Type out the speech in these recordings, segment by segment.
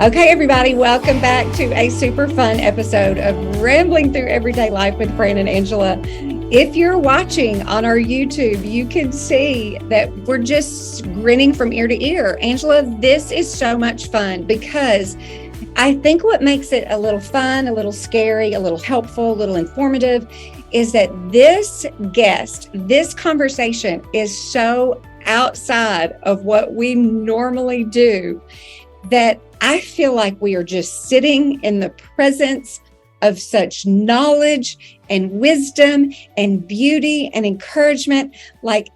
Okay, everybody, welcome back to a super fun episode of Rambling Through Everyday Life with Fran and Angela. If you're watching on our YouTube, you can see that we're just grinning from ear to ear. Angela, this is so much fun because I think what makes it a little fun, a little scary, a little helpful, a little informative is that this guest, this conversation is so outside of what we normally do that I feel like we are just sitting in the presence of such knowledge and wisdom and beauty and encouragement. Like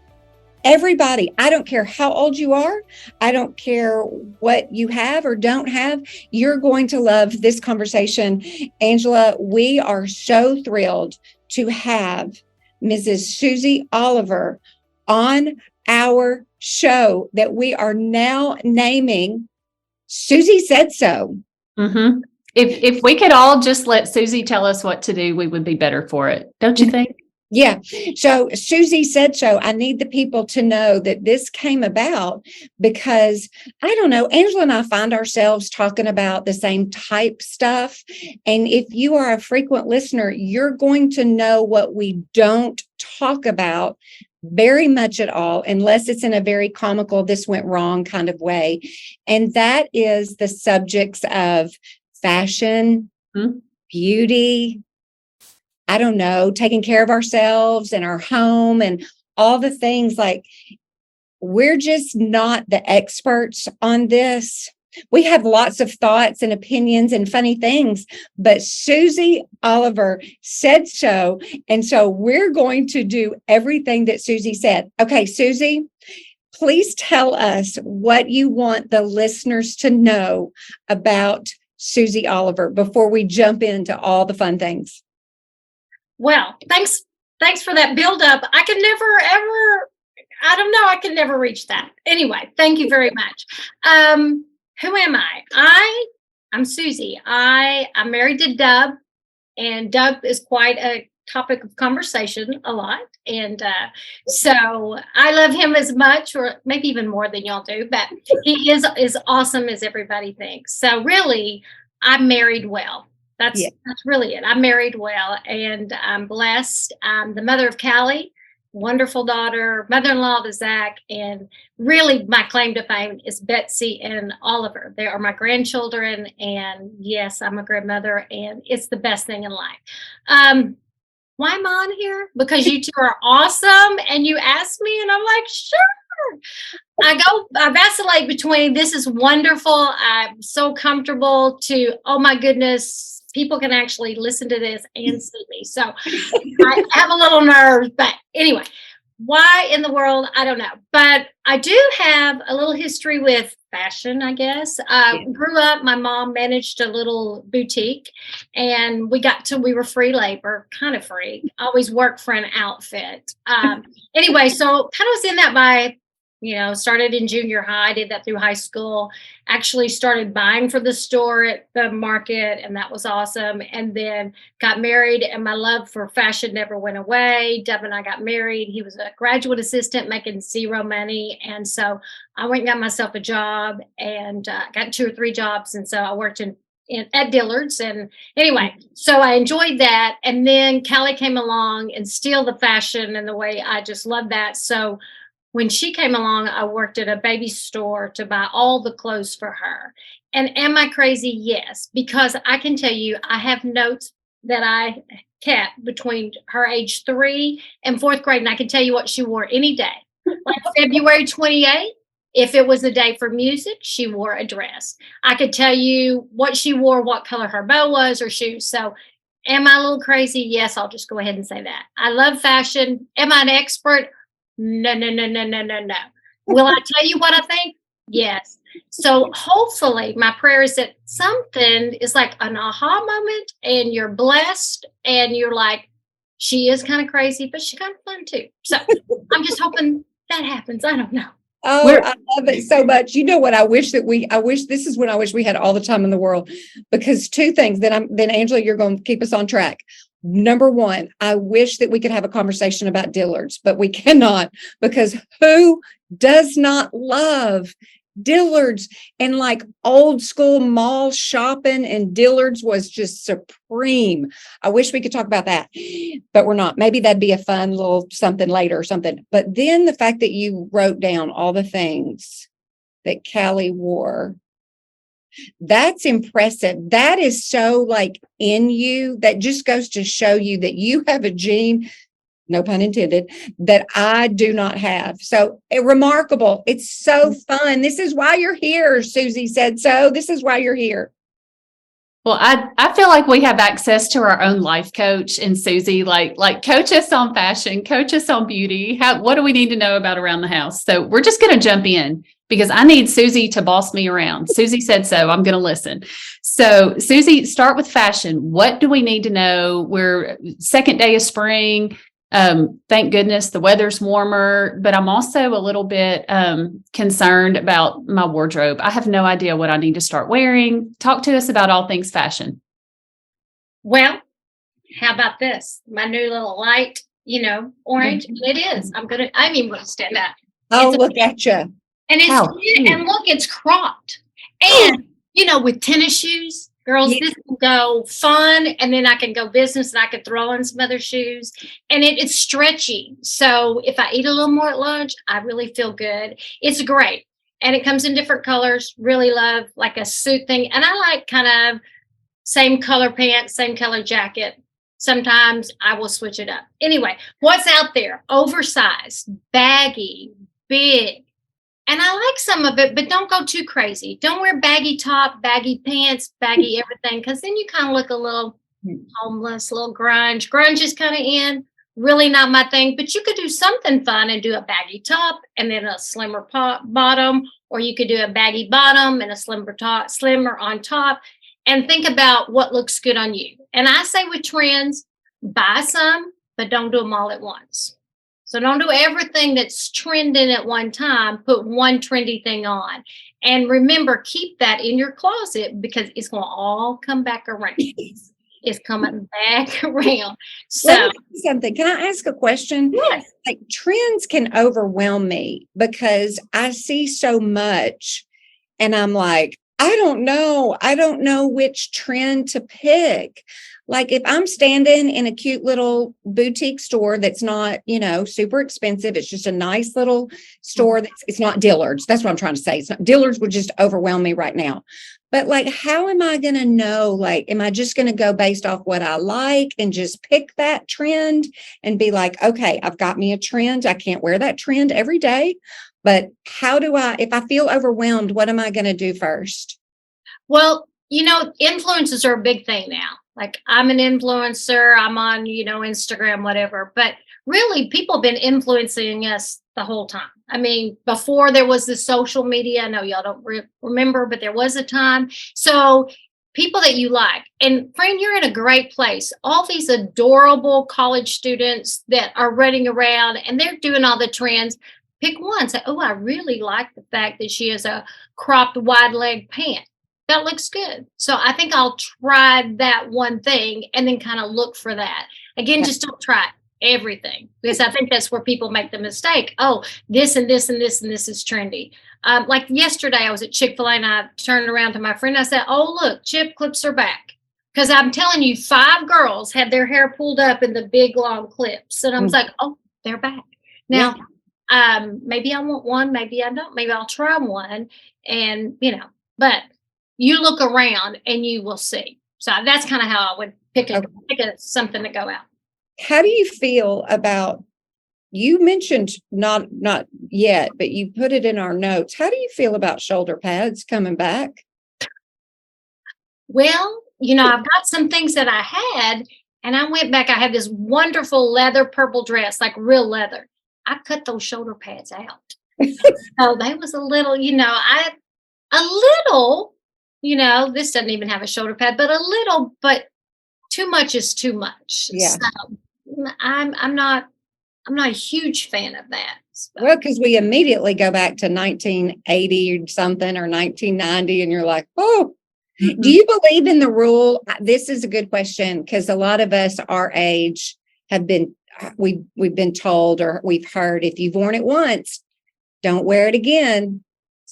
everybody, I don't care how old you are, I don't care what you have or don't have, you're going to love this conversation. Angela, we are so thrilled to have Mrs. Susie Oliver on our show that we are now naming Susie Said So. Mm-hmm. If we could all just let Susie tell us what to do, we would be better for it. Don't you think? Yeah. So Susie Said So. I need the people to know that this came about because, I don't know, Angela and I find ourselves talking about the same type stuff. And if you are a frequent listener, you're going to know what we don't talk about very much at all, unless it's in a very comical, this went wrong kind of way. And that is the subjects of fashion, beauty, I don't know, taking care of ourselves and our home and all the things. Like, we're just not the experts on this. We have lots of thoughts and opinions and funny things, but Susie Oliver said so. And so we're going to do everything that Susie said. Okay, Susie, please tell us what you want the listeners to know about Susie Oliver before we jump into all the fun things. Well, thanks for that build up. I can never reach that. Anyway, thank you very much. Who am I? I'm Susie. I'm married to Dub, and Dub is quite a topic of conversation a lot. And so I love him as much, or maybe even more than y'all do, but he is as awesome as everybody thinks. So really, I'm married well. That's really it. I'm married well, and I'm blessed. I'm the mother of Callie, wonderful daughter, mother-in-law to Zach, and really my claim to fame is Betsy and Oliver. They are my grandchildren, and yes, I'm a grandmother, and it's the best thing in life. Why am I on here? Because you two are awesome, and you asked me, and I'm like, sure. I vacillate between this is wonderful, I'm so comfortable, to, oh my goodness, people can actually listen to this and see me. So I have a little nerves, but anyway, why in the world? I don't know. But I do have a little history with fashion, I guess. Grew up, my mom managed a little boutique, and we were free labor, kind of free. Always worked for an outfit. Anyway, so kind of was in that by, started in junior high, did that through high school, actually started buying for the store at the market, and that was awesome. And then got married, and my love for fashion never went away. Deb and I got married. He was a graduate assistant making zero money. And so I went and got myself a job, and got 2 or 3 jobs. And so I worked at Dillard's. And anyway, so I enjoyed that. And then Callie came along and steal the fashion and the way I just love that. So when she came along, I worked at a baby store to buy all the clothes for her. And am I crazy? Yes, because I can tell you, I have notes that I kept between her age 3 and 4th grade. And I can tell you what she wore any day. Like February 28th, if it was a day for music, she wore a dress. I could tell you what she wore, what color her bow was, or shoes. So am I a little crazy? Yes, I'll just go ahead and say that. I love fashion. Am I an expert? No. Will I tell you what I think? Yes. So hopefully my prayer is that something is like an aha moment, and you're blessed, and you're like, she is kind of crazy, but she's kind of fun too. So I'm just hoping that happens. I don't know. Oh, I love it so much. You know what? I wish this is when I wish we had all the time in the world, because 2 things. Then Angela, you're going to keep us on track. Number 1, I wish that we could have a conversation about Dillard's, but we cannot, because who does not love Dillard's and like old school mall shopping, and Dillard's was just supreme. I wish we could talk about that, but we're not. Maybe that'd be a fun little something later or something. But then the fact that you wrote down all the things that Callie wore, that's impressive. That is so like in you. That just goes to show you that you have a gene, no pun intended, that I do not have. So remarkable. It's so fun. This is why you're here. Susie said so. This is why you're here. Well, I feel like we have access to our own life coach, and Susie, like coach us on fashion, coach us on beauty. What do we need to know about around the house? So we're just going to jump in because I need Susie to boss me around. Susie said so. I'm going to listen. So Susie, start with fashion. What do we need to know? We're second day of spring. Thank goodness the weather's warmer, but I'm also a little bit concerned about my wardrobe. I have no idea what I need to start wearing. Talk to us about all things fashion. Well, how about this? My new little light, orange. It is. I mean, going to stand up. Oh, look at you. And look, it's cropped. And, with tennis shoes, girls, this can go fun, and then I can go business, and I can throw in some other shoes, and it's stretchy. So if I eat a little more at lunch, I really feel good. It's great. And it comes in different colors. Really love like a suit thing. And I like kind of same color pants, same color jacket. Sometimes I will switch it up. Anyway, what's out there? Oversized, baggy, big. And I like some of it, but don't go too crazy. Don't wear baggy top, baggy pants, baggy everything, because then you kind of look a little homeless, a little grunge. Grunge is kind of in, really not my thing, but you could do something fun and do a baggy top and then a slimmer bottom, or you could do a baggy bottom and a slimmer on top, and think about what looks good on you. And I say with trends, buy some, but don't do them all at once. So don't do everything that's trending at one time. Put one trendy thing on. And remember, keep that in your closet because it's going to all come back around. It's coming back around. So let me say something. Can I ask a question? Yes. Like trends can overwhelm me because I see so much and I'm like, I don't know which trend to pick. Like if I'm standing in a cute little boutique store that's not, super expensive, it's just a nice little store it's not Dillard's. That's what I'm trying to say. It's not Dillard's would just overwhelm me right now. But like, how am I going to know? Like, am I just going to go based off what I like and just pick that trend and be like, okay, I've got me a trend. I can't wear that trend every day. But how do if I feel overwhelmed, what am I going to do first? Well, influencers are a big thing now. Like I'm an influencer, I'm on, Instagram, whatever. But really, people have been influencing us the whole time. I mean, before there was the social media, I know y'all don't remember, but there was a time. So people that you like. And Fran, you're in a great place. All these adorable college students that are running around and they're doing all the trends. Pick one. Say, oh, I really like the fact that she has a cropped wide leg pant. That looks good. So I think I'll try that one thing and then kind of look for that. Again, just don't try everything because I think that's where people make the mistake. Oh, this and this and this and this is trendy. Like yesterday, I was at Chick-fil-A and I turned around to my friend. I said, oh, look, chip clips are back. Because I'm telling you, 5 girls had their hair pulled up in the big long clips. And I was like, oh, they're back. Now, maybe I want one. Maybe I don't. Maybe I'll try one. And, but you look around and you will see. So that's kind of how I would pick something to go out. How do you feel about, you mentioned not yet, but you put it in our notes. How do you feel about shoulder pads coming back? Well, I've got some things that I had and I went back. I had this wonderful leather purple dress, like real leather. I cut those shoulder pads out. So they was a little, this doesn't even have a shoulder pad, but a little, but too much is too much. Yeah. So I'm not a huge fan of that. So. Well, because we immediately go back to 1980 or something or 1990 and you're like, oh, do you believe in the rule? This is a good question because a lot of us our age have been, we've been told or we've heard if you've worn it once, don't wear it again.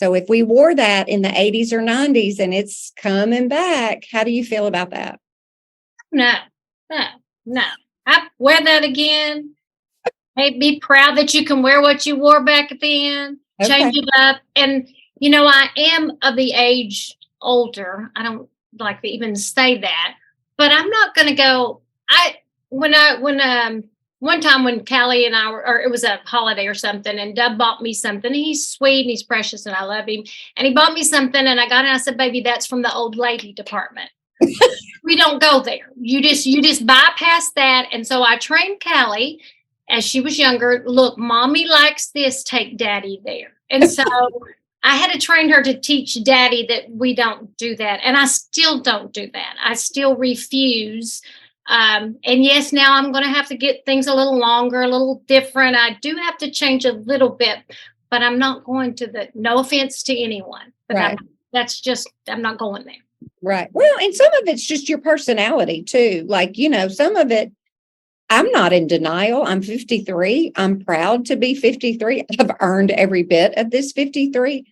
So if we wore that in the 80s or 90s and it's coming back, how do you feel about that? No, no, no. I wear that again. Hey, be proud that you can wear what you wore back then. Change it up. And, I am of the age older. I don't like to even say that, but I'm not going to go. One time when Callie and I were, or it was a holiday or something, and Dub bought me something. He's sweet and he's precious and I love him. And he bought me something and I got it and I said, baby, that's from the old lady department. We don't go there. You just bypass that. And so I trained Callie as she was younger. Look, mommy likes this, take daddy there. And so I had to train her to teach daddy that we don't do that. And I still don't do that. I still refuse. And yes, now I'm going to have to get things a little longer, a little different. I do have to change a little bit, but I'm not going to no offense to anyone, but Right. I'm not going there. Right. Well, and some of it's just your personality too. Like, some of it, I'm not in denial. I'm 53. I'm proud to be 53. I've earned every bit of this 53.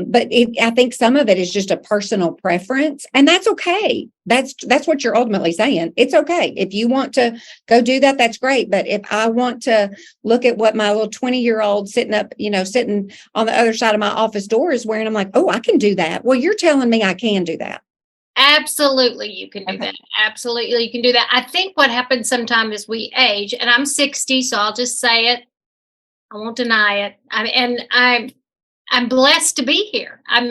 But I think some of it is just a personal preference, and that's okay. That's what you're ultimately saying. It's okay. If you want to go do that, that's great. But if I want to look at what my little 20-year-old sitting on the other side of my office door is wearing, I'm like, oh, I can do that. Well, you're telling me I can do that. Absolutely, you can do that. Absolutely, you can do that. I think what happens sometimes is we age, and I'm 60, so I'll just say it. I won't deny it. I'm blessed to be here. And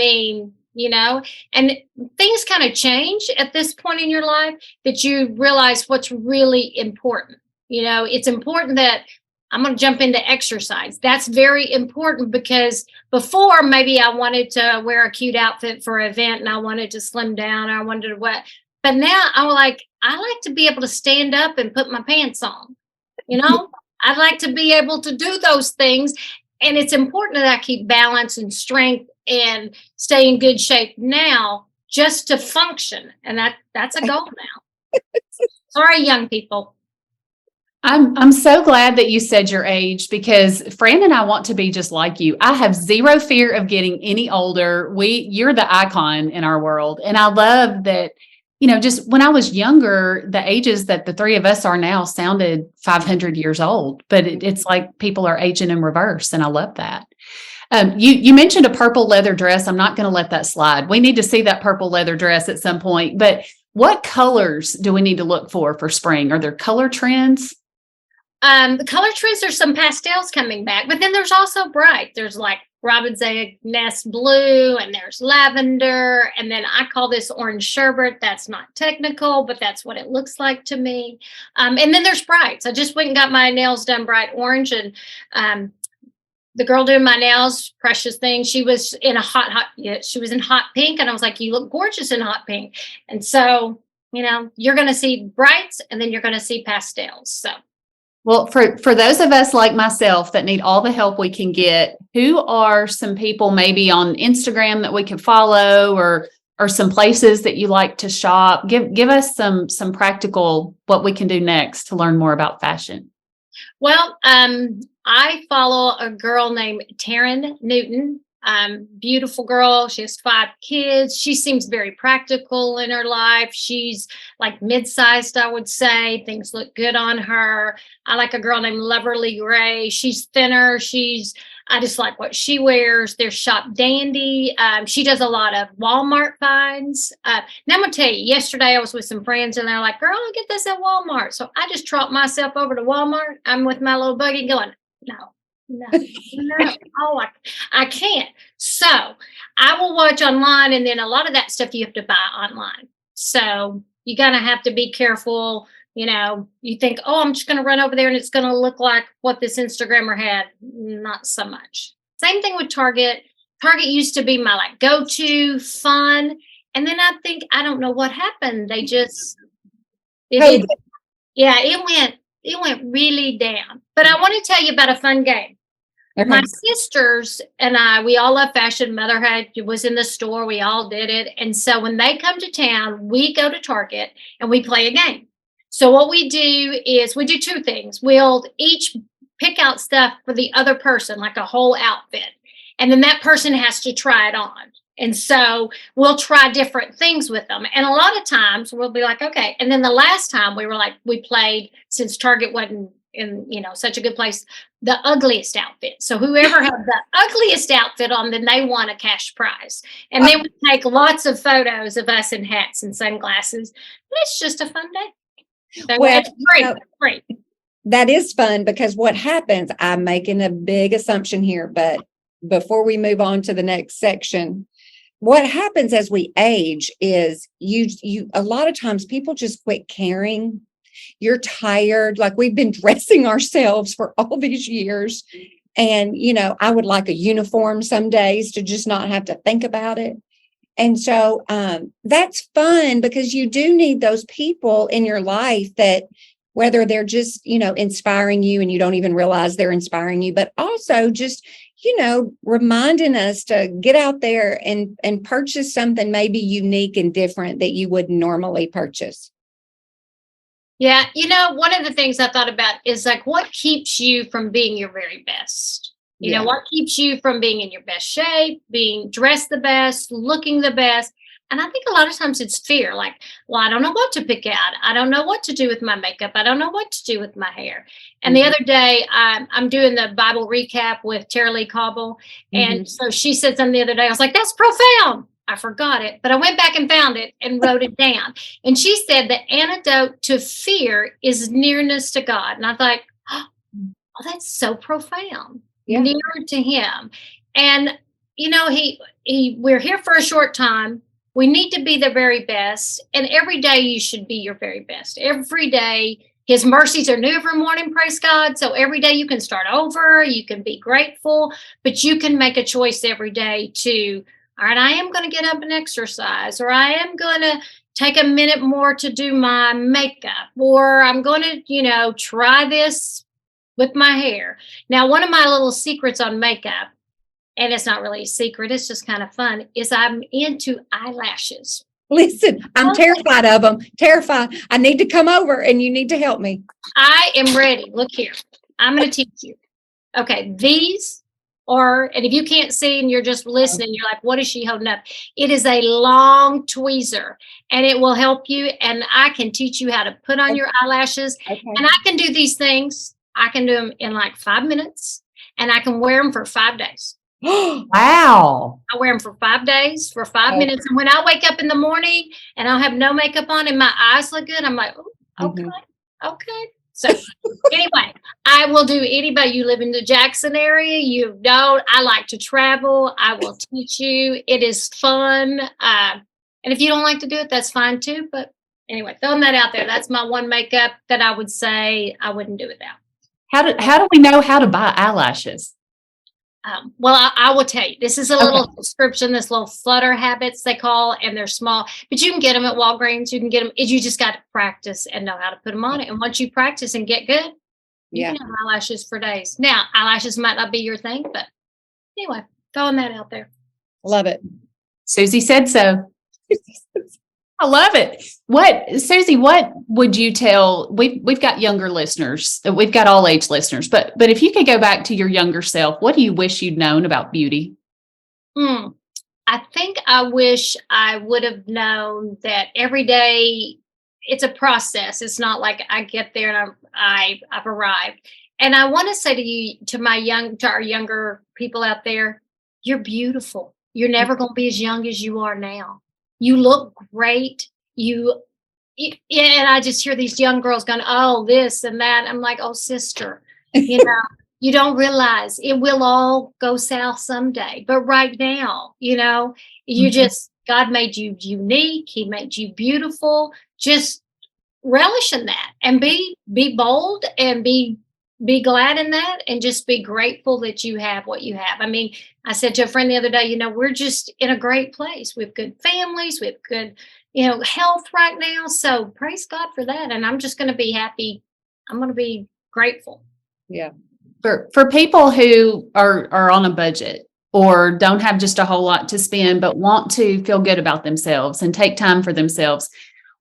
things kind of change at this point in your life that you realize what's really important. It's important that I'm going to jump into exercise. That's very important because before maybe I wanted to wear a cute outfit for an event and I wanted to slim down or I wanted to what. But now I like to be able to stand up and put my pants on. I'd like to be able to do those things. And it's important that I keep balance and strength and stay in good shape now just to function. And that's a goal now. Sorry, young people. I'm so glad that you said your age, because Fran and I want to be just like you. I have zero fear of getting any older. You're the icon in our world. And I love that, just when I was younger, the ages that the three of us are now sounded 500 years old, but it's like people are aging in reverse. And I love that. You mentioned a purple leather dress. I'm not going to let that slide. We need to see that purple leather dress at some point, but what colors do we need to look for spring? Are there color trends? The color trends, there's some pastels coming back, but then there's also bright. There's like robin's egg nest blue, and there's lavender, and then I call this orange sherbet. That's not technical, but that's what it looks like to me. And then there's brights. I just went and got my nails done bright orange, and the girl doing my nails, precious thing, she was in she was in hot pink, and I was like, you look gorgeous in hot pink. And so, you're going to see brights, and then you're going to see pastels. So. Well, for those of us like myself that need all the help we can get, who are some people maybe on Instagram that we can follow, or some places that you like to shop? Give us some practical what we can do next to learn more about fashion. Well, I follow a girl named Taryn Newton. Beautiful girl. She has 5 kids. She seems very practical in her life. She's like mid-sized, I would say. Things look good on her. I like a girl named Loverly Gray. She's thinner. I just like what she wears. There's Shop Dandy. She does a lot of Walmart finds. Now I'm going to tell you, yesterday I was with some friends and they're like, girl, I'll get this at Walmart. So I just trot myself over to Walmart. I'm with my little buggy going, no. Oh, I can't. So I will watch online, and then a lot of that stuff you have to buy online. So you're going to have to be careful. You think, oh, I'm just going to run over there and it's going to look like what this Instagrammer had. Not so much. Same thing with Target. Target used to be my go-to fun. And then I don't know what happened. It went really down. But I want to tell you about a fun game. Okay. My sisters and we all love fashion. Motherhood was in the store. We all did it. And so when they come to town, we go to Target and we play a game. So what we do is we do 2 things. We'll each pick out stuff for the other person, like a whole outfit. And then that person has to try it on. And so we'll try different things with them. And a lot of times we'll be like, okay. And then the last time we played, since Target wasn't in, such a good place, the ugliest outfit. So whoever had the ugliest outfit on, then they won a cash prize. And then we take lots of photos of us in hats and sunglasses. It's just a fun day. So it's free. That is fun, because what happens, I'm making a big assumption here, but before we move on to the next section, what happens as we age is you a lot of times people just quit caring. You're tired. Like, we've been dressing ourselves for all these years. And, I would like a uniform some days to just not have to think about it. And so that's fun, because you do need those people in your life that, whether they're just, inspiring you and you don't even realize they're inspiring you, but also just, reminding us to get out there and purchase something maybe unique and different that you wouldn't normally purchase. Yeah. One of the things I thought about is like, what keeps you from being your very best? What keeps you from being in your best shape, being dressed the best, looking the best? And I think a lot of times it's fear. Like, well, I don't know what to pick out. I don't know what to do with my makeup. I don't know what to do with my hair. And the other day, I'm doing the Bible recap with Tara Lee Cobble. And so she said something the other day. I was like, that's profound. I forgot it, but I went back and found it and wrote it down. And she said the antidote to fear is nearness to God. And I thought, oh, that's so profound. Yeah. Nearer to him. And, we're here for a short time. We need to be the very best. And every day you should be your very best. Every day, his mercies are new every morning, praise God. So every day you can start over, you can be grateful, but you can make a choice every day to, all right, I am going to get up and exercise, or I am going to take a minute more to do my makeup, or I'm going to, try this with my hair. Now, one of my little secrets on makeup, and it's not really a secret, it's just kind of fun, is I'm into eyelashes. Listen, I'm terrified of them. Terrified. I need to come over and you need to help me. I am ready. Look here. I'm going to teach you. Okay. These are, and if you can't see and you're just listening, you're like, what is she holding up? It is a long tweezer, and it will help you. And I can teach you how to put on your eyelashes. Okay. And I can do these things. I can do them in like 5 minutes, and I can wear them for 5 days. Wow. I wear them for 5 days, for 5 minutes. And when I wake up in the morning and I'll have no makeup on and my eyes look good, I'm like, oh, okay. Okay. So anyway, I will do anybody. You live in the Jackson area, you don't. I like to travel. I will teach you. It is fun. And if you don't like to do it, that's fine too. But anyway, throwing that out there, that's my one makeup that I would say I wouldn't do without. How do we know how to buy eyelashes? Well, I will tell you, this is a little subscription, this little Flutter Habits they call, and they're small, but you can get them at Walgreens. You can get them. You just got to practice and know how to put them on it. And once you practice and get good, you can have eyelashes for days. Now, eyelashes might not be your thing, but anyway, throwing that out there. Love it. Susie said so. I love it. Susie, what would you tell? We've got younger listeners. We've got all age listeners, but if you could go back to your younger self, what do you wish you'd known about beauty? I think I wish I would have known that every day it's a process. It's not like I get there and I've arrived. And I want to say to our younger people out there, you're beautiful. You're never going to be as young as you are now. You look great. And I just hear these young girls going, oh, this and that. I'm like, oh, sister, you don't realize it will all go south someday. But right now, God made you unique. He made you beautiful. Just relish in that and be bold and be glad in that, and just be grateful that you have what you have. I mean, I said to a friend the other day, we're just in a great place. We have good families. We have good, health right now. So praise God for that. And I'm just going to be happy. I'm going to be grateful. Yeah. For people who are on a budget or don't have just a whole lot to spend, but want to feel good about themselves and take time for themselves,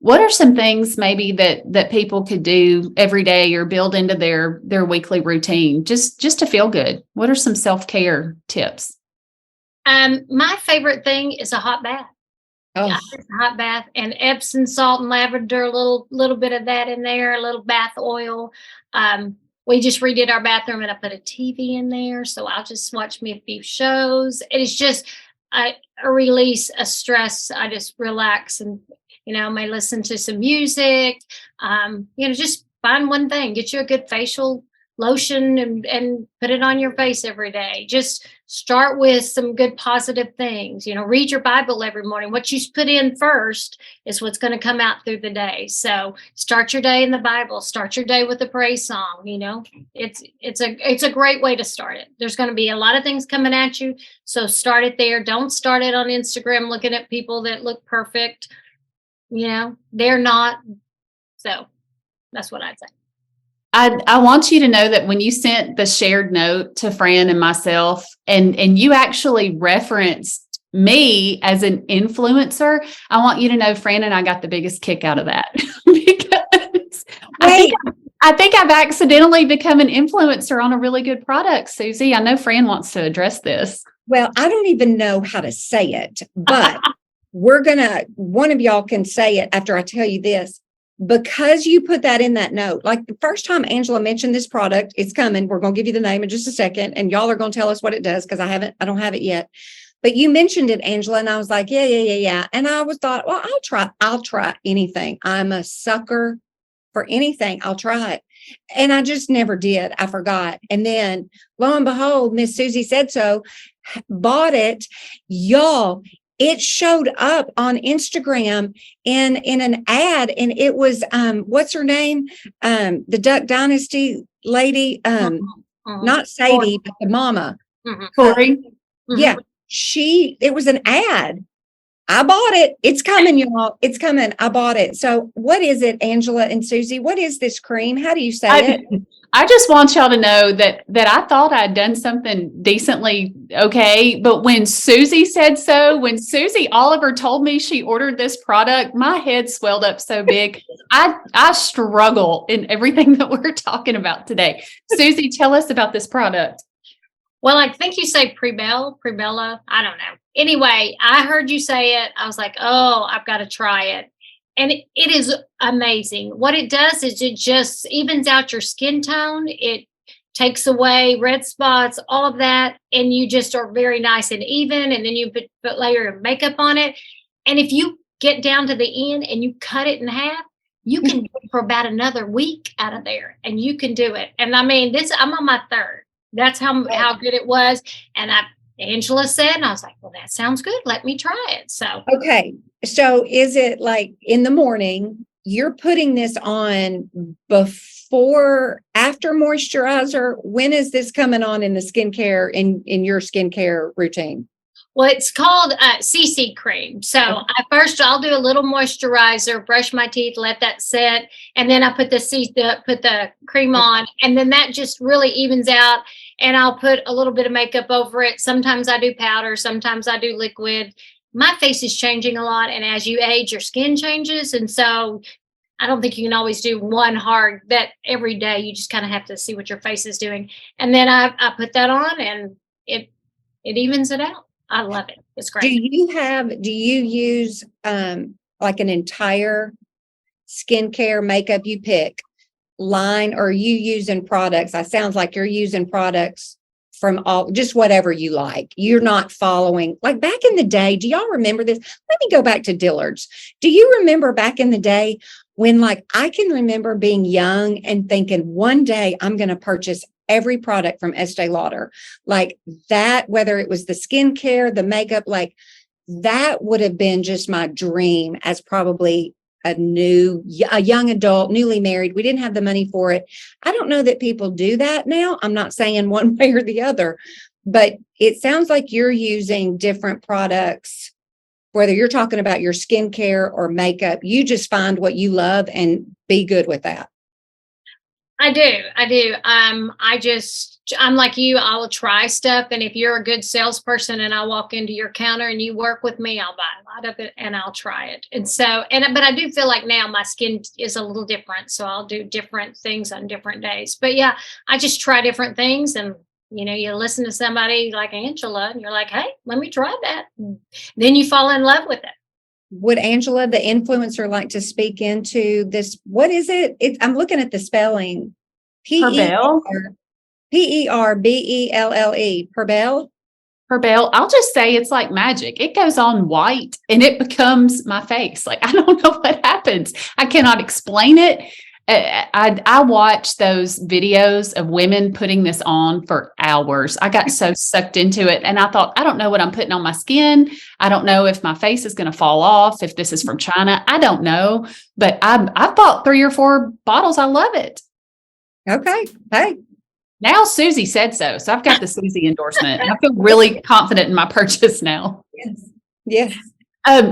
what are some things maybe that people could do every day or build into their weekly routine just to feel good? What are some self-care tips? My favorite thing is a hot bath. Oh, Yeah, just a hot bath and Epsom salt and lavender, a little bit of that in there, a little bath oil. We just redid our bathroom and I put a TV in there, so I'll just watch me a few shows. It is just a release, a stress. I just relax and may listen to some music. Just find one thing, get you a good facial lotion and put it on your face every day. Just start with some good positive things. Read your Bible every morning. What you put in first is what's going to come out through the day. So start your day in the Bible. Start your day with a praise song. It's a great way to start it. There's going to be a lot of things coming at you, so start it there. Don't start it on Instagram looking at people that look perfect. They're not. So that's what I'd say. I want you to know that when you sent the shared note to Fran and myself, and you actually referenced me as an influencer, I want you to know Fran and I got the biggest kick out of that because I think I've accidentally become an influencer on a really good product, Susie. I know Fran wants to address this. Well, I don't even know how to say it, but one of y'all can say it after I tell you this. Because you put that in that note, like the first time Angela mentioned this product, it's coming. We're going to give you the name in just a second, and y'all are going to tell us what it does because I don't have it yet. But you mentioned it, Angela, and I was like, yeah. And I thought, well, I'll try anything. I'm a sucker for anything. I'll try it. And I just never did. I forgot. And then lo and behold, Miss Susie Said So bought it. Y'all, it showed up on Instagram in an ad, and it was what's her name? The Duck Dynasty lady, not Sadie, but the mama. Corey. Yeah, it was an ad. I bought it. It's coming, y'all. It's coming. I bought it. So what is it, Angela and Susie? What is this cream? How do you say it? I just want y'all to know that I thought I'd done something decently okay. But when Susie Said So, when Susie Oliver told me she ordered this product, my head swelled up so big. I struggle in everything that we're talking about today. Susie, tell us about this product. Well, I think you say Prebella. I don't know. Anyway, I heard you say it. I was like, oh, I've got to try it. And it is amazing. What it does is it just evens out your skin tone. It takes away red spots, all of that. And you just are very nice and even. And then you put layer of makeup on it. And if you get down to the end and you cut it in half, you can do it for about another week out of there. And you can do it. And I mean, I'm on my third. That's how good it was. And Angela said, and I was like, well, that sounds good. Let me try it. So, okay. So is it like in the morning, you're putting this on after moisturizer? When is this coming on in the skincare, in your skincare routine? Well, it's called CC cream. So I'll do a little moisturizer, brush my teeth, let that set. And then I put the cream on, and then that just really evens out. And I'll put a little bit of makeup over it. Sometimes I do powder. Sometimes I do liquid. My face is changing a lot. And as you age, your skin changes. And so I don't think you can always do one hard that every day. You just kind of have to see what your face is doing. And then I put that on, and it evens it out. I love it. It's great. Do you use like an entire skincare makeup you pick line, or are you using products? It sounds like you're using products from just whatever you like. You're not following, like back in the day. Do y'all remember this? Let me go back to Dillard's. Do you remember back in the day when, like, I can remember being young and thinking one day I'm going to purchase every product from Estee Lauder, like that, whether it was the skincare, the makeup, like that would have been just my dream as probably a young adult, newly married. We didn't have the money for it. I don't know that people do that now. I'm not saying one way or the other, but it sounds like you're using different products, whether you're talking about your skincare or makeup. You just find what you love and be good with that. I do. I'm like you. I will try stuff. And if you're a good salesperson and I walk into your counter and you work with me, I'll buy a lot of it and I'll try it. And so, but I do feel like now my skin is a little different. So I'll do different things on different days. But yeah, I just try different things and You listen to somebody like Angela and you're like, hey, let me try that. And then you fall in love with it. Would Angela, the influencer, like to speak into this? What is it? I'm looking at the spelling. Perbelle? Perbelle. Perbelle. Perbelle, I'll just say it's like magic. It goes on white and it becomes my face. Like, I don't know what happens. I cannot explain it. I watched those videos of women putting this on for hours. I got so sucked into it. And I thought, I don't know what I'm putting on my skin. I don't know if my face is going to fall off, if this is from China. I don't know. But I've bought 3 or 4 bottles. I love it. Okay. Hey. Now Susie said so. So I've got the Susie endorsement. And I feel really confident in my purchase now. Yes. Yes.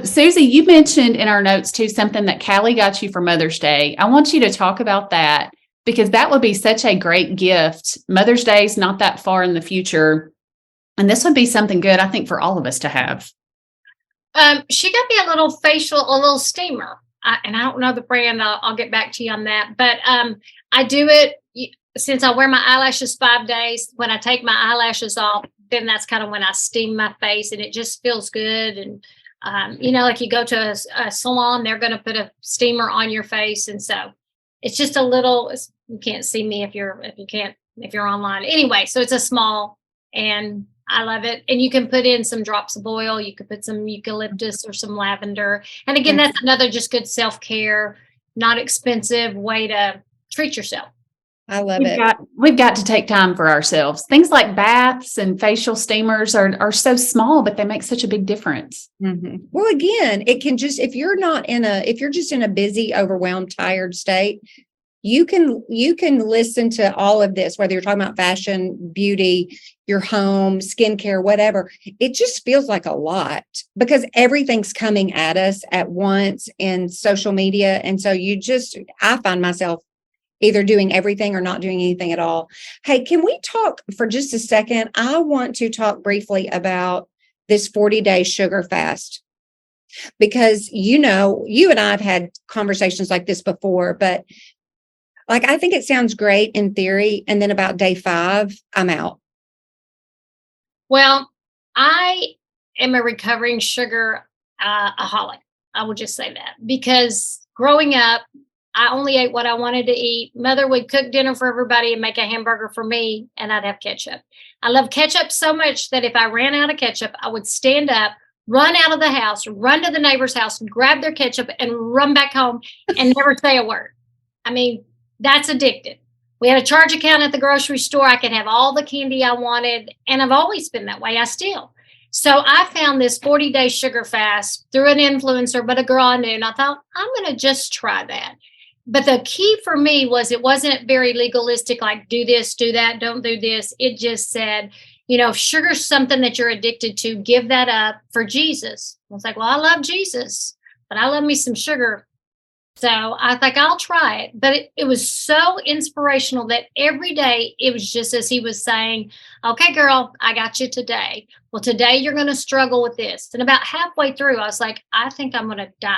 Susie, you mentioned in our notes too something that Callie got you for Mother's Day. I want you to talk about that because that would be such a great gift. Mother's Day is not that far in the future. And this would be something good, I think, for all of us to have. She got me a little steamer. And I don't know the brand. I'll get back to you on that. But I do it since I wear my eyelashes 5 days. When I take my eyelashes off, then that's kind of when I steam my face and it just feels good. And like you go to a salon, they're going to put a steamer on your face. And so it's just a little, you can't see me if you're online. Anyway, so it's a small and I love it. And you can put in some drops of oil. You could put some eucalyptus or some lavender. And again, that's another just good self-care, not expensive way to treat yourself. I love it. We've got to take time for ourselves. Things like baths and facial steamers are so small, but they make such a big difference. Mm-hmm. Well, again, it can just, if you're just in a busy, overwhelmed, tired state, you can listen to all of this, whether you're talking about fashion, beauty, your home, skincare, whatever. It just feels like a lot because everything's coming at us at once in social media. And so I find myself either doing everything or not doing anything at all. Hey, can we talk for just a second? I want to talk briefly about this 40-day sugar fast because, you and I have had conversations like this before, but I think it sounds great in theory. And then about day 5, I'm out. Well, I am a recovering sugar aholic. I will just say that because growing up, I only ate what I wanted to eat. Mother would cook dinner for everybody and make a hamburger for me, and I'd have ketchup. I love ketchup so much that if I ran out of ketchup, I would stand up, run out of the house, run to the neighbor's house, grab their ketchup, and run back home and never say a word. I mean, that's addictive. We had a charge account at the grocery store. I could have all the candy I wanted, and I've always been that way. I still. So I found this 40-day sugar fast through an influencer, but a girl I knew, and I thought, I'm going to just try that. But the key for me was it wasn't very legalistic, like do this, do that, don't do this. It just said, if sugar's something that you're addicted to, give that up for Jesus. I was like, well, I love Jesus, but I love me some sugar. So I think I'll try it. But it was so inspirational that every day it was just as he was saying, okay, girl, I got you today. Well, today you're going to struggle with this. And about halfway through, I was like, I think I'm going to die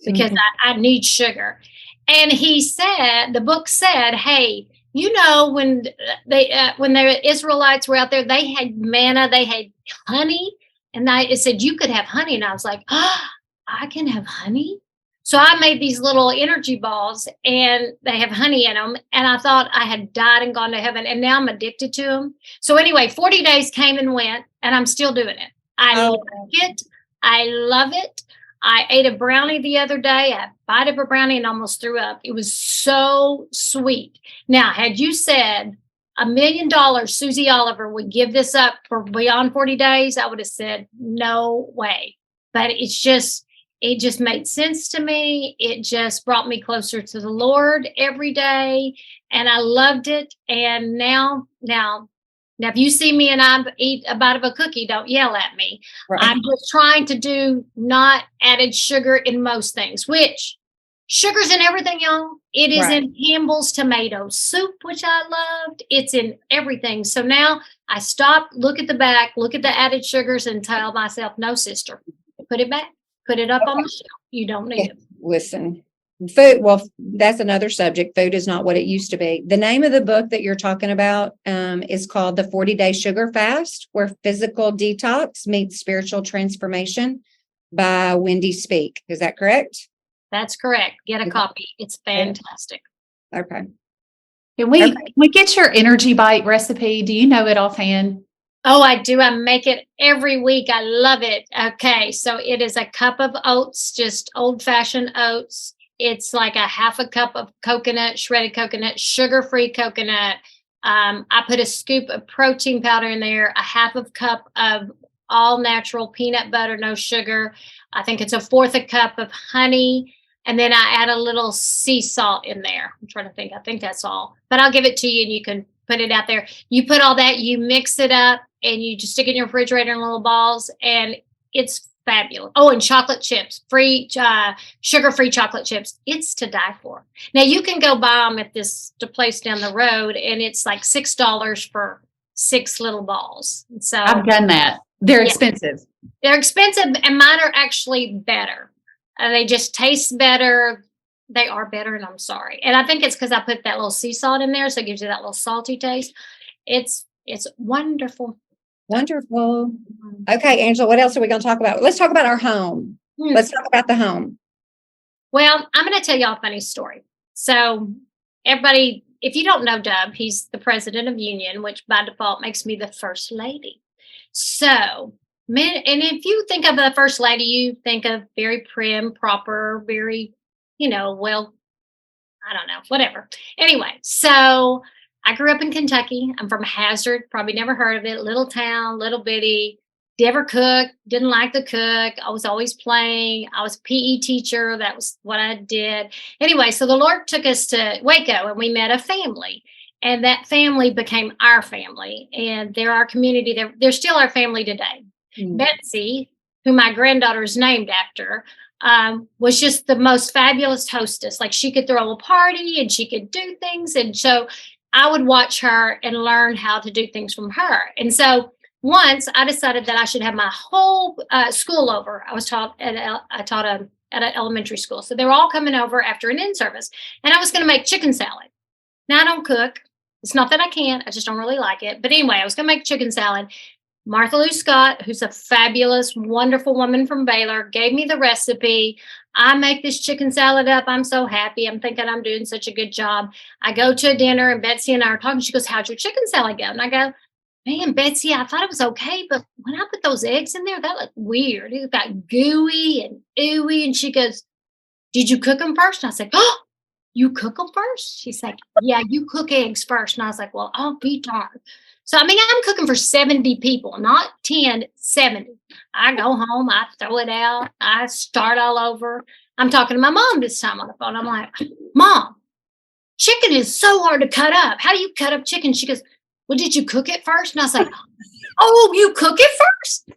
because I need sugar. And he said, the book said, hey, when the Israelites were out there, they had manna, they had honey. And it said, you could have honey. And I was like, I can have honey. So I made these little energy balls and they have honey in them. And I thought I had died and gone to heaven. And now I'm addicted to them. So anyway, 40 days came and went and I'm still doing it. I like it. I love it. I ate a brownie the other day. I bite of a brownie and almost threw up. It was so sweet. Now, had you said $1 million, Susie Oliver would give this up for beyond 40 days, I would have said, no way. But it just made sense to me. It just brought me closer to the Lord every day. And I loved it. And now, if you see me and I eat a bite of a cookie, don't yell at me. Right. I'm just trying to do not added sugar in most things, which sugar's in everything, y'all. It is in Campbell's tomato soup, which I loved. It's in everything. So now I stop, look at the back, look at the added sugars and tell myself, no, sister, put it back, put it up on the shelf. You don't need it. Listen, Food, well, that's another subject. Food is not what it used to be. The name of the book that you're talking about is called The 40-Day Sugar Fast, Where Physical Detox Meets Spiritual Transformation by Wendy Speak. Is that correct? That's correct. Get a copy. It's fantastic. Okay. Can we get your energy bite recipe? Do you know it offhand? Oh, I do. I make it every week. I love it. Okay. So it is a cup of oats, just old fashioned oats. It's like a half a cup of coconut, shredded coconut, sugar-free coconut. I put a scoop of protein powder in there, a half a cup of all natural peanut butter, no sugar. I think it's a fourth a cup of honey. And then I add a little sea salt in there. I'm trying to think. I think that's all. But I'll give it to you and you can put it out there. You put all that, you mix it up, and you just stick it in your refrigerator in little balls. And it's fabulous. Oh, and chocolate chips, sugar-free chocolate chips. It's to die for. Now, you can go buy them at the place down the road, and it's like $6 for 6 little balls. So I've done that. They're expensive. They're expensive, and mine are actually better. They just taste better. They are better, and I'm sorry. And I think it's because I put that little sea salt in there, so it gives you that little salty taste. It's wonderful. Wonderful. Okay, Angela, what else are we going to talk about? Let's talk about our home. Let's talk about the home. Well, I'm going to tell y'all a funny story. So everybody, if you don't know Dub, he's the president of Union, which by default makes me the first lady. So, and if you think of the first lady, you think of very prim, proper, very, well, I don't know, whatever. Anyway, so I grew up in Kentucky. I'm from Hazard, probably never heard of it. Little town, little bitty. Never cooked, didn't like to cook. I was always playing. I was a PE teacher. That was what I did. Anyway, so the Lord took us to Waco and we met a family. And that family became our family. And they're our community. They're still our family today. Mm-hmm. Betsy, who my granddaughter is named after, was just the most fabulous hostess. Like she could throw a party and she could do things. And so I would watch her and learn how to do things from her. And so once I decided that I should have my whole school over. I taught at an elementary school. So they were all coming over after an in-service. And I was going to make chicken salad. Now, I don't cook. It's not that I can't. I just don't really like it. But anyway, I was going to make chicken salad. Martha Lou Scott, who's a fabulous, wonderful woman from Baylor, gave me the recipe. I make this chicken salad up. I'm so happy. I'm thinking I'm doing such a good job. I go to a dinner and Betsy and I are talking. She goes, "How'd your chicken salad go?" And I go, "Man, Betsy, I thought it was okay, but when I put those eggs in there, that looked weird. It got gooey and ooey." And she goes, "Did you cook them first?" And I said, "Oh, you cook them first?" She's like, "Yeah, you cook eggs first." And I was like, "Well, I'll be darned." So, I mean, I'm cooking for 70 people, not 10, 70. I go home, I throw it out, I start all over. I'm talking to my mom this time on the phone. I'm like, "Mom, chicken is so hard to cut up. How do you cut up chicken?" She goes, "Well, did you cook it first?" And I was like, "Oh, you cook it first?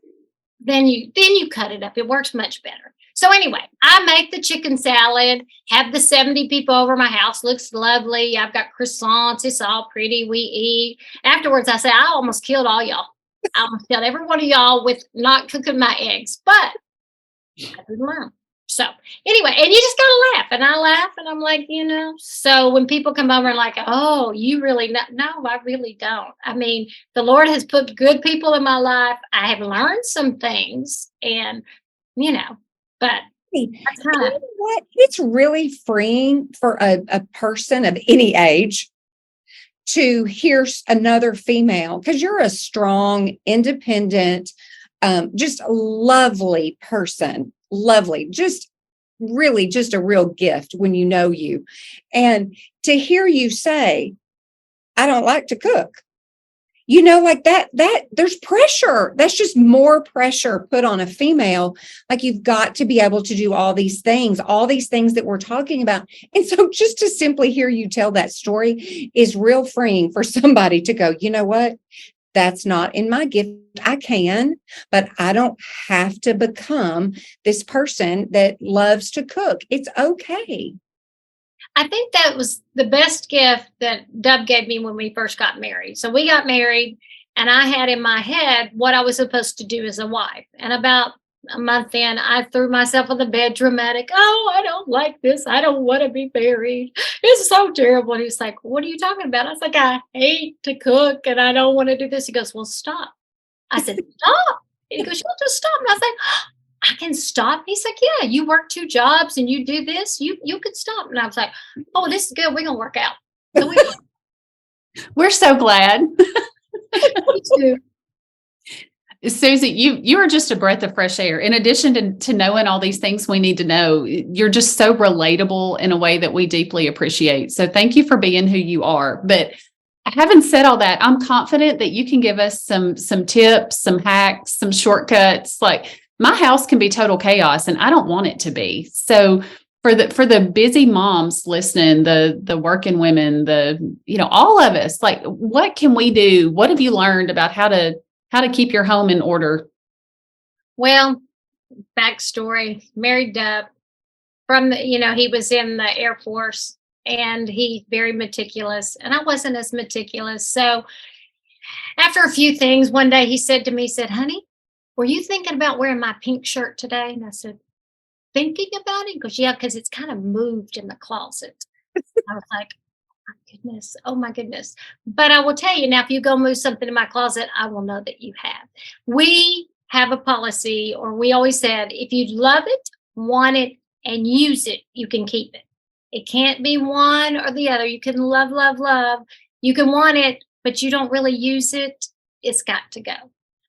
Then you cut it up. It works much better." So anyway, I make the chicken salad, have the 70 people over. My house looks lovely. I've got croissants. It's all pretty. We eat. Afterwards, I say, "I almost killed all y'all. I almost killed every one of y'all with not cooking my eggs." But I didn't learn. So anyway, and you just gotta laugh. And I laugh and I'm like, so when people come over and like, "Oh, you really know?" No, I really don't. I mean, the Lord has put good people in my life. I have learned some things and, but that's kind of what? It's really freeing for a person of any age to hear another female, because you're a strong, independent, just lovely person. Lovely, just really just a real gift when you know you. And to hear you say, "I don't like to cook," like that there's pressure. That's just more pressure put on a female. Like, you've got to be able to do all these things that we're talking about. And so just to simply hear you tell that story is real freeing for somebody to go, "You know what? That's not in my gift. I can, but I don't have to become this person that loves to cook. It's okay." I think that was the best gift that Dub gave me when we first got married. So we got married and I had in my head what I was supposed to do as a wife. And about a month in, I threw myself on the bed dramatic. Oh, I don't like this. I don't want to be married. It's so terrible. And he's like, what are you talking about? I was like, I hate to cook and I don't want to do this. He goes, well, stop. I said, stop. And he goes, you'll just stop. And I was like, I can stop. He's like, yeah, you work 2 jobs and you do this. You could stop. And I was like, oh, this is good. We're going to work out. So We're so glad. me too. Susie, you are just a breath of fresh air. In addition to knowing all these things we need to know, you're just so relatable in a way that we deeply appreciate. So thank you for being who you are. But having said all that, I'm confident that you can give us some tips, some hacks, some shortcuts. Like my house can be total chaos and I don't want it to be. So for the busy moms listening, the working women, all of us, like what can we do? What have you learned about how to keep your home in order? Well, backstory, married Dub from he was in the Air Force and he's very meticulous and I wasn't as meticulous. So after a few things, one day he said to me, honey, were you thinking about wearing my pink shirt today? And I said, thinking about it? He goes, yeah, because it's kind of moved in the closet. I was like, oh my goodness. But I will tell you now, if you go move something in my closet, I will know that you have. We have a policy, or we always said, if you love it, want it, and use it, you can keep it. It can't be one or the other. You can love, love, love. You can want it, but you don't really use it. It's got to go.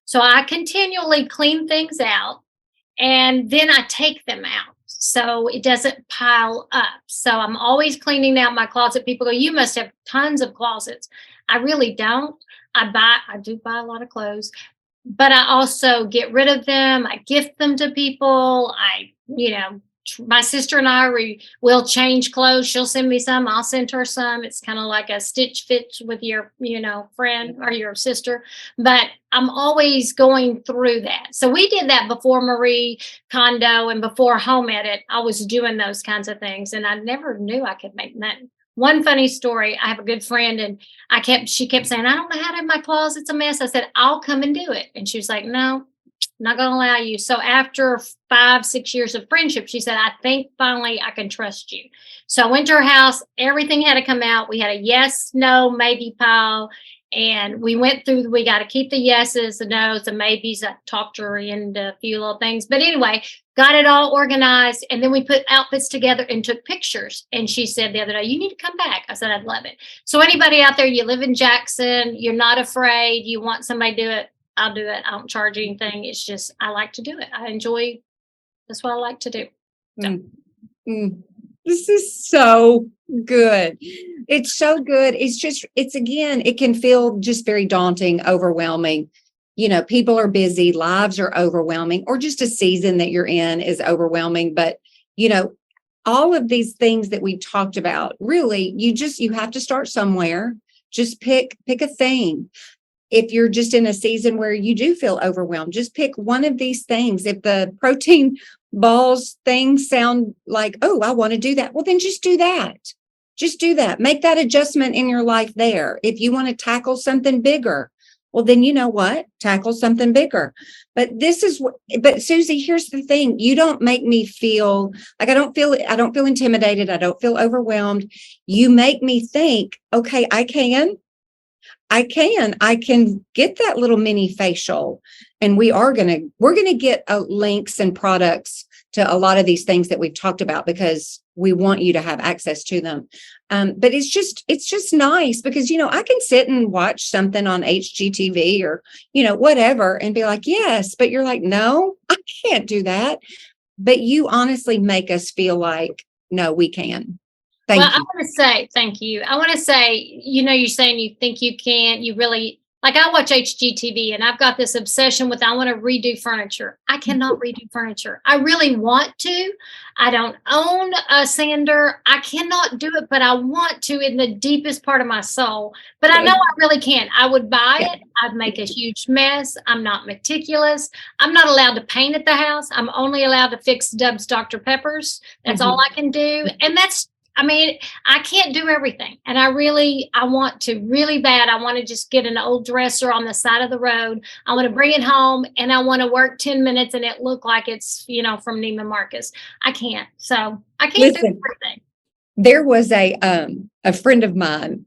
So I continually clean things out and then I take them out so it doesn't pile up. So I'm always cleaning out my closet. People go, you must have tons of closets. I really don't. I do buy a lot of clothes, but I also get rid of them. I gift them to people. My sister and I will change clothes. She'll send me some. I'll send her some. It's kind of like a stitch fit with your, friend or your sister. But I'm always going through that. So we did that before Marie Kondo and before Home Edit. I was doing those kinds of things, and I never knew I could make money. One funny story, I have a good friend and she kept saying, I don't know how to have my closet's a mess. I said, I'll come and do it. And she was like, no, not going to allow you. So after 5-6 years of friendship, she said, I think finally I can trust you. So I went to her house. Everything had to come out. We had a yes, no, maybe pile. And we went through, we got to keep the yeses, the no's, the maybes. I talked her into a few little things. But anyway, got it all organized. And then we put outfits together and took pictures. And she said the other day, you need to come back. I said, I'd love it. So anybody out there, you live in Jackson, you're not afraid, you want somebody to do it, I'll do it. I don't charge anything. It's just, I like to do it. That's what I like to do. So. This is so good. It's so good. Again, it can feel just very daunting, overwhelming. People are busy, lives are overwhelming, or just a season that you're in is overwhelming. But, all of these things that we talked about, really, you have to start somewhere. Just pick a thing. If you're just in a season where you do feel overwhelmed, just pick one of these things. If the protein balls things sound like, oh, I want to do that, well, then just do that. Just do that. Make that adjustment in your life there. If you want to tackle something bigger, well, then you know what? Tackle something bigger. But Susie, here's the thing. You don't make me feel like I don't feel intimidated. I don't feel overwhelmed. You make me think, okay, I can get that little mini facial, and we're going to get links and products to a lot of these things that we've talked about because we want you to have access to them. But it's just nice because, I can sit and watch something on HGTV or, whatever and be like, yes, but you're like, no, I can't do that. But you honestly make us feel like, no, we can. Thank you. I want to say thank you. I want to say, you're saying you think you can't, you really, like I watch HGTV and I've got this obsession with, I want to redo furniture. I cannot redo furniture. I really want to. I don't own a sander. I cannot do it, but I want to in the deepest part of my soul. But I know I really can't. I would buy it. I'd make a huge mess. I'm not meticulous. I'm not allowed to paint at the house. I'm only allowed to fix Dub's Dr. Peppers. That's all I can do. And I mean, I can't do everything. And I want to really bad. I want to just get an old dresser on the side of the road. I want to bring it home and I want to work 10 minutes and it look like it's, from Neiman Marcus. I can't. So I can't do everything. There was a friend of mine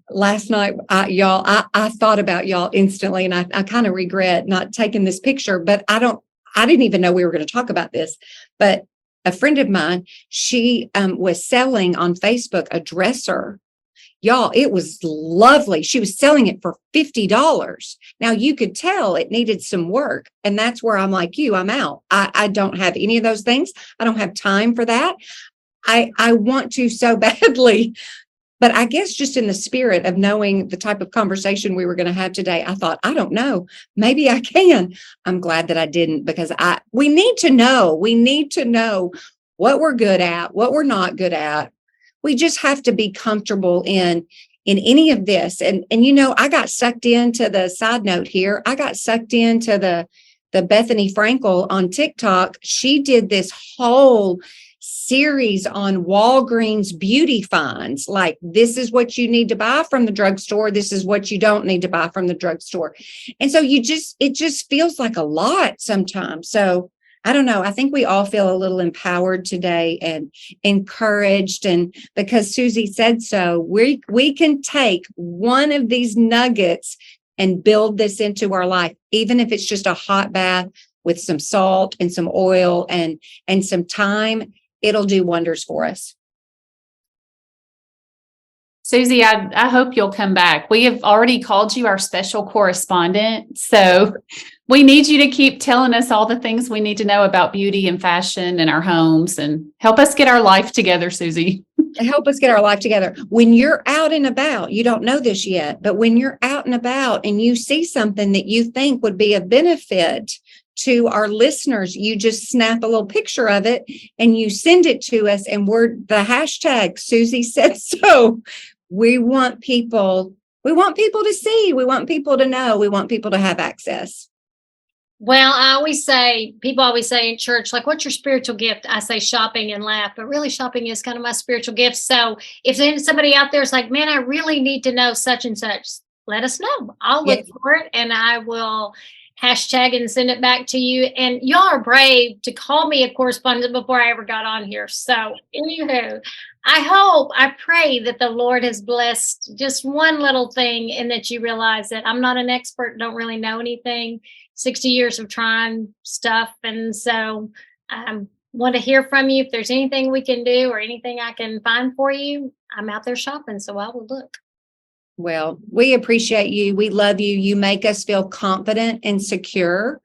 last night, I thought about y'all instantly, and I kind of regret not taking this picture, but I didn't even know we were going to talk about this, but a friend of mine, she was selling on Facebook a dresser. Y'all, it was lovely. She was selling it for $50. Now you could tell it needed some work. And that's where I'm like you, I'm out. I don't have any of those things. I don't have time for that. I want to so badly. But I guess just in the spirit of knowing the type of conversation we were going to have today, I thought, I don't know, maybe I can. I'm glad that I didn't, because we need to know. We need to know what we're good at, what we're not good at. We just have to be comfortable in any of this. And I got sucked into the side note here. I got sucked into the Bethany Frankel on TikTok. She did this whole series on Walgreens beauty finds. Like, this is what you need to buy from the drugstore. This is what you don't need to buy from the drugstore. And so it just feels like a lot sometimes. So I don't know. I think we all feel a little empowered today and encouraged. And because Susie said so, we can take one of these nuggets and build this into our life, even if it's just a hot bath with some salt and some oil and some time. It'll do wonders for us. Susie, I hope you'll come back. We have already called you our special correspondent. So we need you to keep telling us all the things we need to know about beauty and fashion in our homes, and help us get our life together, Susie. Help us get our life together. When you're out and about, you don't know this yet, but when you're out and about and you see something that you think would be a benefit to our listeners, you just snap a little picture of it and you send it to us, and we're the hashtag Susie said so. We want people to see, we want people to know, we want people to have access. Well, people always say in church, like, what's your spiritual gift? I say shopping and laugh, but really shopping is kind of my spiritual gift. So if there's somebody out there is like, man, I really need to know such and such, let us know. I'll look for it and I will hashtag and send it back to you. And y'all are brave to call me a correspondent before I ever got on here. So anywho, I pray that the Lord has blessed just one little thing, and that you realize that I'm not an expert, don't really know anything, 60 years of trying stuff. And so I want to hear from you. If there's anything we can do or anything I can find for you, I'm out there shopping, so I will look. Well, we appreciate you. We love you. You make us feel confident and secure.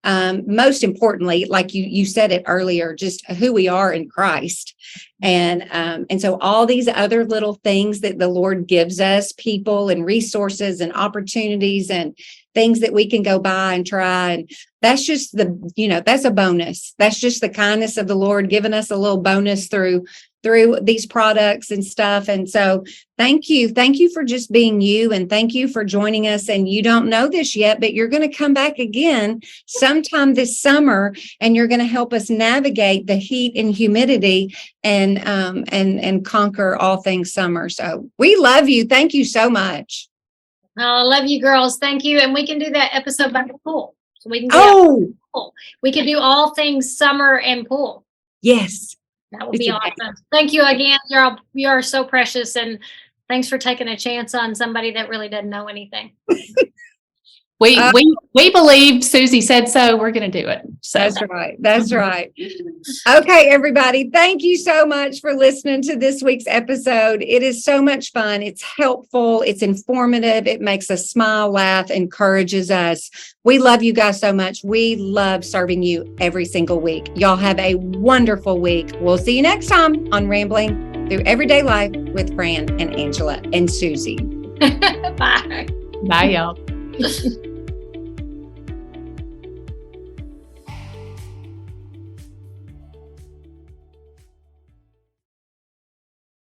Most importantly, like you said it earlier, just who we are in Christ. And so all these other little things that the Lord gives us, people and resources and opportunities and things that we can go by and try. And that's just that's a bonus. That's just the kindness of the Lord giving us a little bonus through these products and stuff. And so thank you for just being you, and thank you for joining us. And you don't know this yet, but you're going to come back again sometime this summer, and you're going to help us navigate the heat and humidity and conquer all things summer. So we love you. Thank you so much. Oh, I love you girls. Thank you. And we can do that episode by the pool. So we can pool. We can do all things summer and pool. Yes. That would be awesome. Thank you again. You are so precious, and thanks for taking a chance on somebody that really doesn't know anything. We believe Susie said so. We're going to do it. So. That's right. Okay, everybody. Thank you so much for listening to this week's episode. It is so much fun. It's helpful. It's informative. It makes us smile, laugh, encourages us. We love you guys so much. We love serving you every single week. Y'all have a wonderful week. We'll see you next time on Rambling Through Everyday Life with Fran and Angela and Susie. Bye. Bye, y'all.